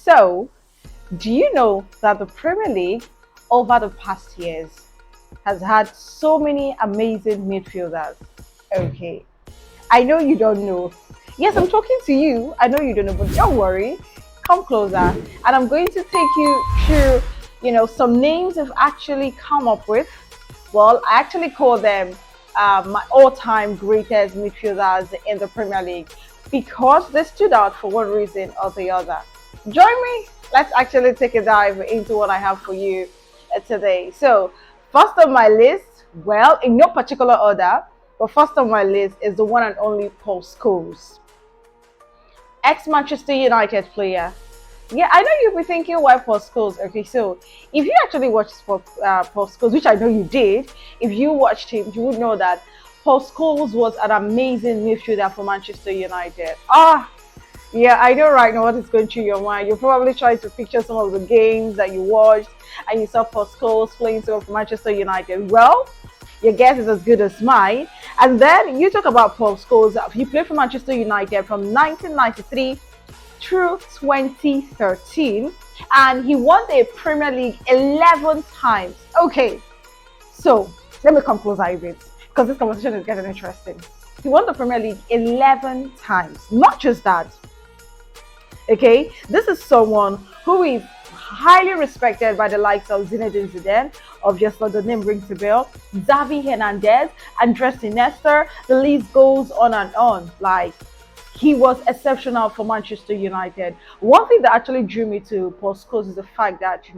So, do you know that the Premier League over the past years has had so many amazing midfielders? Okay, I know you don't know. Yes, I'm talking to you. I know you don't know, but don't worry. Come closer, and I'm going to take you through, some names I've actually come up with. Well, I actually call them my all-time greatest midfielders in the Premier League because they stood out for one reason or the other. Join me. Let's actually take a dive into what I have for you today. So, first on my list, well, in no particular order, but first on my list is the one and only Paul Scholes, ex-Manchester United player. Yeah, I know you'll be thinking why Paul Scholes. Okay, so if you actually watched Paul Scholes, which I know you did, if you watched him, you would know that Paul Scholes was an amazing midfielder for Manchester United. Yeah, I know right now what is going through your mind. You're probably trying to picture some of the games that you watched and you saw Paul Scholes playing for Manchester United. Well, your guess is as good as mine. And then you talk about Paul Scholes. He played for Manchester United from 1993 through 2013, and he won the Premier League 11 times. Okay, so let me come closer a bit because this conversation is getting interesting. He won the Premier League 11 times. Not just that. Okay, this is someone who is highly respected by the likes of Zinedine Zidane, obviously the name rings a bell, Xavi Hernandez, Andres Iniesta, the list goes on and on. Like, he was exceptional for Manchester United. One thing that actually drew me to Paul Scholes is the fact that, he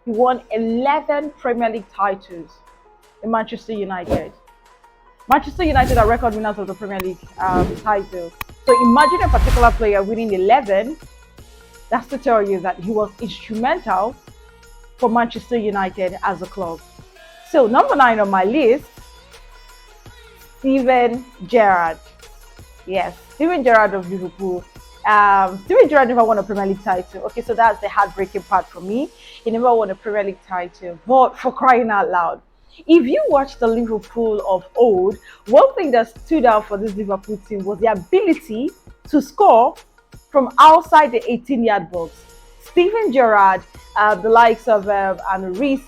won 11 Premier League titles in Manchester United. Manchester United are record winners of the Premier League titles. So imagine a particular player winning 11. That's to tell you that he was instrumental for Manchester United as a club. So number 9 on my list, Steven Gerrard. Yes, Steven Gerrard of Liverpool. Steven Gerrard never won a Premier League title. Okay, so that's the heartbreaking part for me. He never won a Premier League title. But for crying out loud, if you watch the Liverpool of old, one thing that stood out for this Liverpool team was the ability to score from outside the 18-yard box. Steven Gerrard, the likes of Anrise,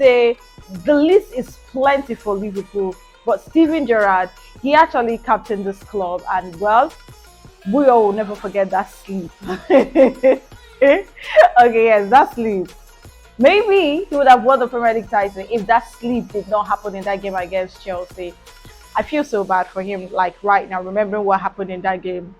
the list is plenty for Liverpool. But Steven Gerrard, he actually captained this club, and well, we all will never forget that sleep. Okay, yes, that sleep. Maybe he would have won the Premier League title if that sleep did not happen in that game against Chelsea. I feel so bad for him, like right now, remembering what happened in that game.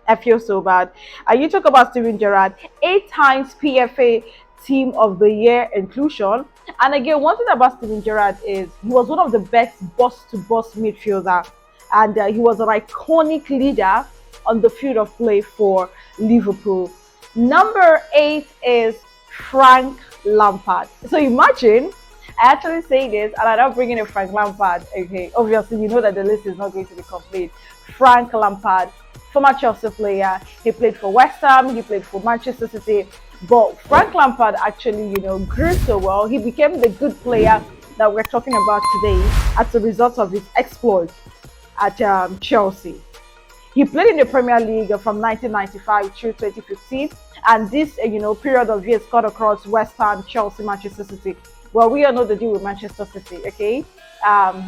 I feel so bad. You talk about Steven Gerrard, 8 times PFA Team of the Year inclusion. And again, one thing about Steven Gerrard is he was one of the best boss-to-boss midfielder, and he was an iconic leader on the field of play for Liverpool. Number 8 is Frank Lampard. So imagine, I actually say this and I'm not bringing in Frank Lampard. Okay, obviously you know that the list is not going to be complete. Frank Lampard, former Chelsea player. He played for West Ham, he played for Manchester City. But Frank Lampard actually, grew so well. He became the good player that we're talking about today as a result of his exploit at Chelsea. He played in the Premier League from 1995 through 2015, and this, period of years cut across West Ham, Chelsea, Manchester City. Well, we all know the deal with Manchester City, okay?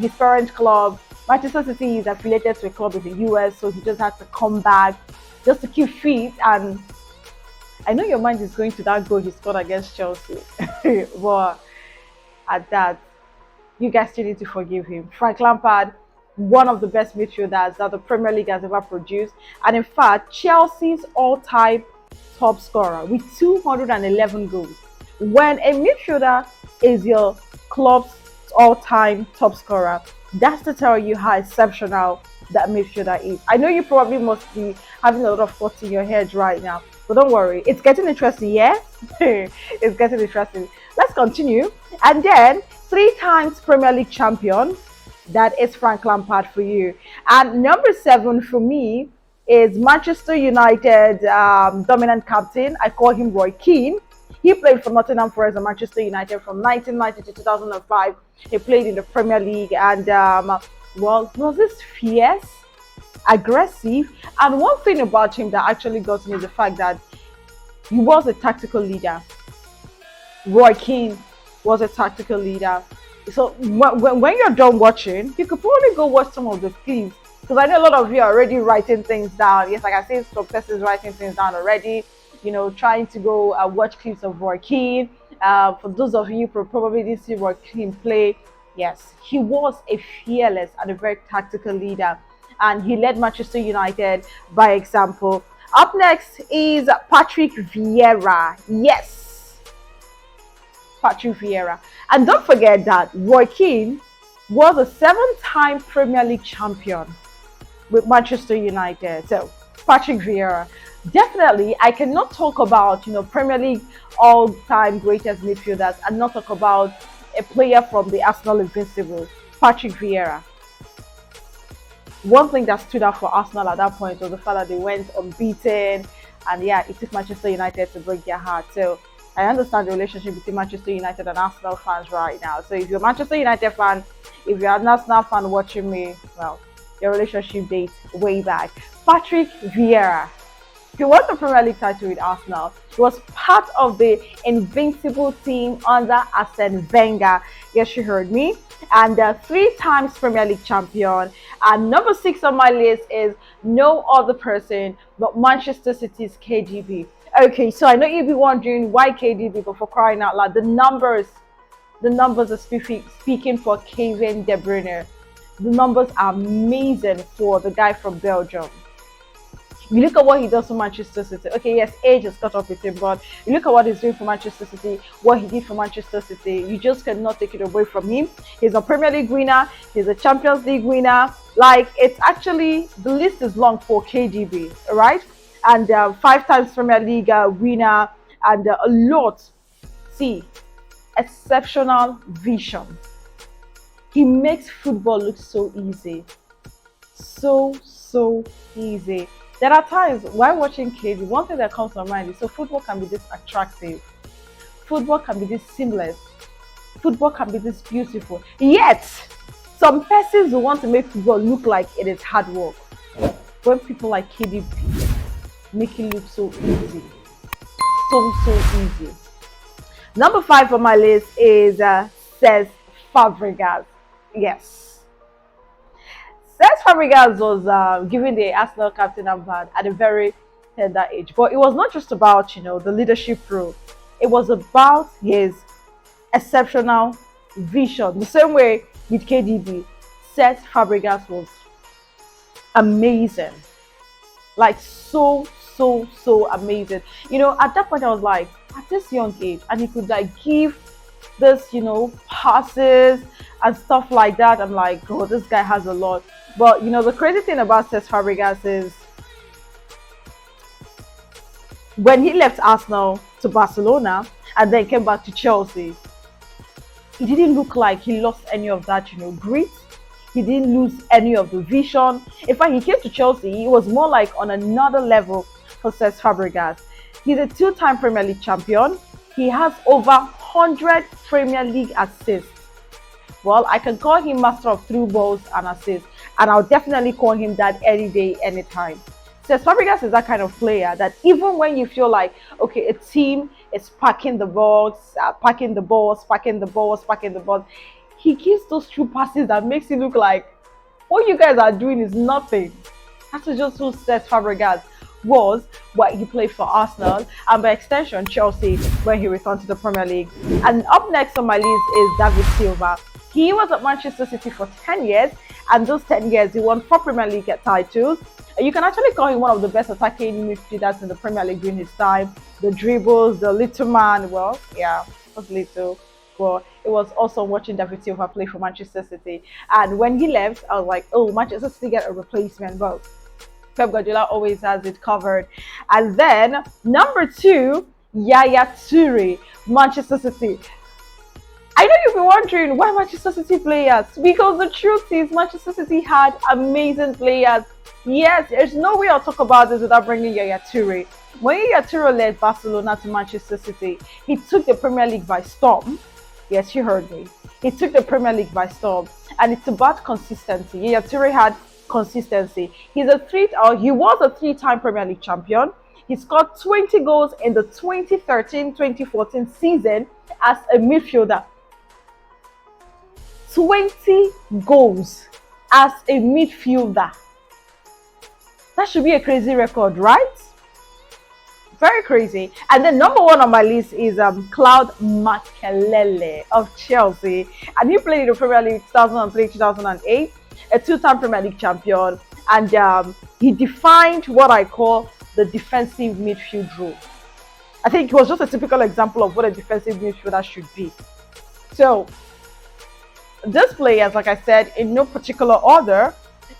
His parent club, Manchester City, is affiliated to a club in the US, so he just had to come back just to keep fit. And I know your mind is going to that goal he scored against Chelsea, but at that, you guys still need to forgive him. Frank Lampard, one of the best midfielders that the Premier League has ever produced, and in fact, Chelsea's all-time top scorer with 211 goals. When a midfielder is your club's all-time top scorer, that's to tell you how exceptional that midfielder is. I know you probably must be having a lot of thoughts in your head right now, but don't worry, it's getting interesting, yeah? It's getting interesting. Let's continue. And then 3 times Premier League champion, that is Frank Lampard for you. And number 7 for me is Manchester United dominant captain. I call him Roy Keane. He played for Nottingham Forest and Manchester United from 1990 to 2005. He played in the Premier League, and well, was this fierce, aggressive, and one thing about him that actually got me is the fact that He was a tactical leader. Roy Keane was a tactical leader. So when you're done watching, you could probably go watch some of the clips, because I know a lot of you are already writing things down. Yes, like I said, some persons writing things down already. Trying to go watch clips of Roy Keane. For those of you who probably didn't see Roy Keane play, yes, he was a fearless and a very tactical leader, and he led Manchester United by example. Up next is Patrick Vieira. Yes, Patrick Vieira. And don't forget that Roy Keane was a 7-time Premier League champion with Manchester United. So Patrick Vieira, definitely, I cannot talk about Premier League all-time greatest midfielders and not talk about a player from the Arsenal Invincibles, Patrick Vieira. One thing that stood out for Arsenal at that point was the fact that they went unbeaten, and yeah, it took Manchester United to break their heart. So I understand the relationship between Manchester United and Arsenal fans right now. So if you're a Manchester United fan, if you're an Arsenal fan watching me, well, your relationship dates way back. Patrick Vieira, he won the Premier League title with Arsenal. He was part of the invincible team under Arsene Wenger. Yes, you heard me. And 3 times Premier League champion. And number 6 on my list is no other person but Manchester City's KDB. Okay, so I know you'll be wondering why KDB, but for crying out loud, the numbers are speaking for Kevin De Bruyne. The numbers are amazing for the guy from Belgium. You look at what he does for Manchester City. Okay, yes, age has caught up with him, but you look at what he's doing for Manchester City, what he did for Manchester City. You just cannot take it away from him. He's a Premier League winner. He's a Champions League winner. Like, it's actually, the list is long for KDB, all right? And 5 times Premier League winner, and a lot. See, exceptional vision. He makes football look so easy. So easy. There are times while watching KD, one thing that comes to my mind is, so football can be this attractive. Football can be this seamless. Football can be this beautiful. Yet, some persons will want to make football look like it is hard work. When people like KDB make it look so easy. So easy. Number 5 on my list is Cesc Fabregas. Yes. Cesc Fabregas was given the Arsenal captain armband at a very tender age. But it was not just about, the leadership role. It was about his exceptional vision. The same way with KDB, Cesc Fabregas was amazing. Like, so amazing. At that point I was like, at this young age, and he could like give this, passes and stuff like that. I'm like, oh, this guy has a lot. But the crazy thing about Cesc Fabregas is when he left Arsenal to Barcelona and then came back to Chelsea, he didn't look like he lost any of that, grit. He didn't lose any of the vision. In fact, he came to Chelsea, he was more like on another level for Cesc Fabregas. He's a 2-time Premier League champion. He has over 100 Premier League assists. Well, I can call him master of through balls and assists, and I'll definitely call him that any day, anytime. Cesc Fabregas is that kind of player that even when you feel like, okay, a team is packing the balls, he gives those true passes that makes it look like what you guys are doing is nothing. That's just who Cesc Fabregas was when he played for Arsenal, and by extension Chelsea when he returned to the Premier League. And up next on my list is David Silva. He was at Manchester City for 10 years, and those 10 years he won 4 Premier League titles. You can actually call him one of the best attacking midfielders in the Premier League during his time. The dribbles, the little man, well, yeah, it was little, but it was awesome watching David Silva play for Manchester City. And when he left, I was like, oh, Manchester City get a replacement, but Pep Guardiola always has it covered. And then number 2, Yaya Toure, Manchester City. I know you'll be wondering why Manchester City players, because the truth is Manchester City had amazing players. Yes, there's no way I'll talk about this without bringing Yaya Toure. When Yaya Toure led Barcelona to Manchester City, he took the Premier League by storm. Yes, you heard me. He took the Premier League by storm, and it's about consistency. Yaya Toure had consistency. He was a 3-time Premier League champion. He scored 20 goals in the 2013-2014 season as a midfielder. 20 goals as a midfielder. That should be a crazy record, right? Very crazy. And then number one on my list is Claude Makelele of Chelsea. And he played in the Premier League 2003-2008, a two-time Premier League champion. And he defined what I call the defensive midfield role. I think it was just a typical example of what a defensive midfielder should be. So, these players, like I said, in no particular order,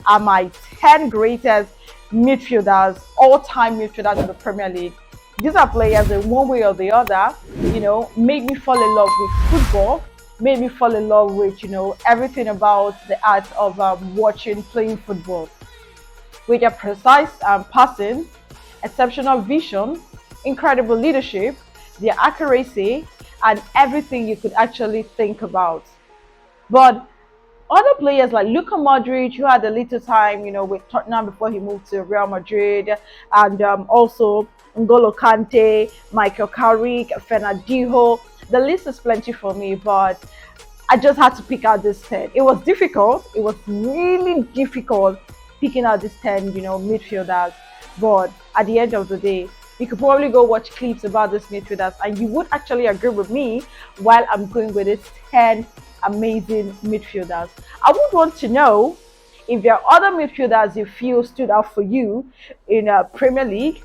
are my 10 greatest midfielders, all-time midfielders in the Premier League. These are players in one way or the other, made me fall in love with football, made me fall in love with, everything about the art of playing football. With their precise passing, exceptional vision, incredible leadership, their accuracy, and everything you could actually think about. But other players like Luka Modric, who had a little time, with Tottenham before he moved to Real Madrid, and also N'Golo Kante, Michael Carrick, Fernandinho. The list is plenty for me, but I just had to pick out this 10. It was difficult. It was really difficult picking out these 10, midfielders. But at the end of the day, you could probably go watch clips about these midfielders, and you would actually agree with me while I'm going with these 10 amazing midfielders. I would want to know if there are other midfielders you feel stood out for you in a Premier League.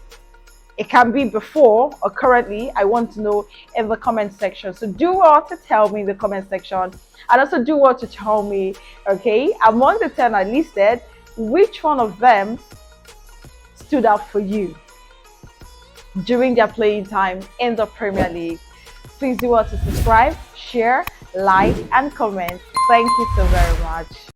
It can be before or currently. I want to know in the comment section. So do what to tell me in the comment section, and also do what to tell me, okay, among the 10 I listed, which one of them stood out for you during their playing time in the Premier League. Please do what to subscribe, share, like, and comment. Thank you so very much.